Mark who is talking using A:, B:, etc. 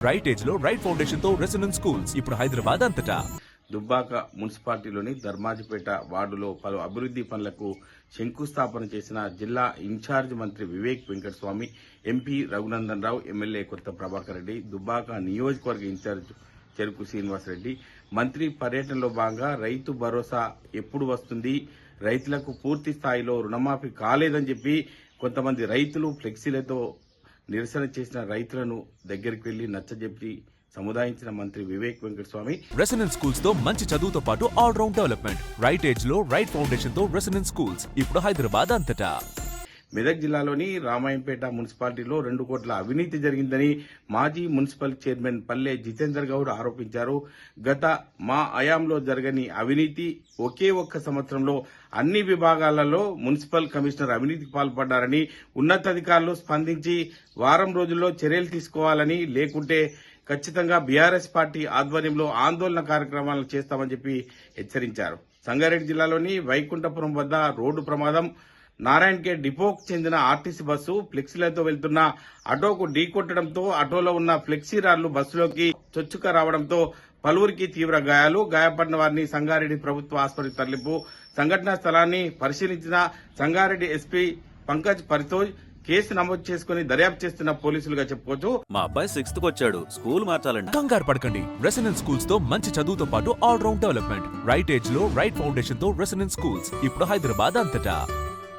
A: Right age లో right foundation తో residence schools ఇప్పుడు హైదరాబాద్ అంతటా.
B: దుబ్బాక మున్సిపాలిటీలోని ధర్మాజిపేట వార్డులో పలు అభివృద్ధి పనులకు శంకుస్థాపన చేసిన జిల్లా ఇన్ఛార్జ్ మంత్రి వివేక్ వెంకటస్వామి, ఎంపీ రఘునందన్ రావు, ఎమ్మెల్యే కొత్త ప్రభాకర్ రెడ్డి, దుబ్బాక నియోజకవర్గ ఇన్ఛార్జ్ చెరుకు శ్రీనివాసరెడ్డి. మంత్రి పర్యటనలో భాగంగా రైతు భరోసా ఎప్పుడు వస్తుంది, రైతులకు పూర్తి స్థాయిలో రుణమాఫీ కాలేదని చెప్పి కొంతమంది రైతులు ఫ్లెక్సీలతో నిరసన చేసిన రైతులను దగ్గరికి వెళ్లి నచ్చజెప్పి సముదాయించిన మంత్రి వివేక్ వెంకటస్వామి,
A: రెసిడెన్స్ స్కూల్స్ తో మంచి చదువుతో పాటు all round development. Right age లో రైట్ ఫౌండేషన్ తో రెసిడెన్స్ స్కూల్స్ ఇప్పుడు హైదరాబాద్ అంతటా.
B: మెదక్ జిల్లాలోని రామాయంపేట మున్సిపాలిటీలో 2 కోట్ల అవినీతి జరిగిందని మాజీ మున్సిపల్ చైర్మన్ పల్లె జితేందర్ గౌడ్ ఆరోపించారు. గత మా హయాంలో జరగని అవినీతి, ఒకే ఒక్క సంవత్సరంలో అన్ని విభాగాలలో మున్సిపల్ కమిషనర్ అవినీతికి పాల్పడ్డారని, ఉన్నతాధికారులు స్పందించి వారం రోజుల్లో చర్యలు తీసుకోవాలని, లేకుంటే ఖచ్చితంగా బీఆర్ఎస్ పార్టీ ఆధ్వర్యంలో ఆందోళన కార్యక్రమాలు చేస్తామని చెప్పి హెచ్చరించారు. సంగారెడ్డి జిల్లాలోని వైకుంఠపురం వద్ద రోడ్డు ప్రమాదం. నారాయణఖేడ్ డిపోకు చెందిన ఆర్టీసీ బస్సు ఫ్లెక్సీలతో వెళ్తున్న ఆటోకు ఢీకొట్టడంతో ఆటోలో ఉన్న ఫ్లెక్సీ రాళ్లు బస్సులోకి చొచ్చుక రావడంతో పలువురికి తీవ్ర గాయాలు. గాయపడిన వారిని సంగారెడ్డి ప్రభుత్వ ఆసుపత్రికి తరలింపు. సంఘటనా స్థలాన్ని పరిశీలించిన సంగారెడ్డి ఎస్పీ పంకజ్ పరితోజ్ కేసు నమోదు చేసుకుని దర్యాప్తు చేస్తున్న పోలీసులుగా చెప్పుకోవచ్చు.
C: మా అబ్బాయి 6th వచ్చాడు, స్కూల్ మార్చాలండి.
A: కంగారు పడకండి. రెసిడెన్స్ స్కూల్స్ తో మంచి చదువుతో పాటు all round development. Right age లో రైట్ ఫౌండేషన్ తో రెసిడెన్స్ స్కూల్స్ ఇప్పుడు హైదరాబాద్ అంతటా.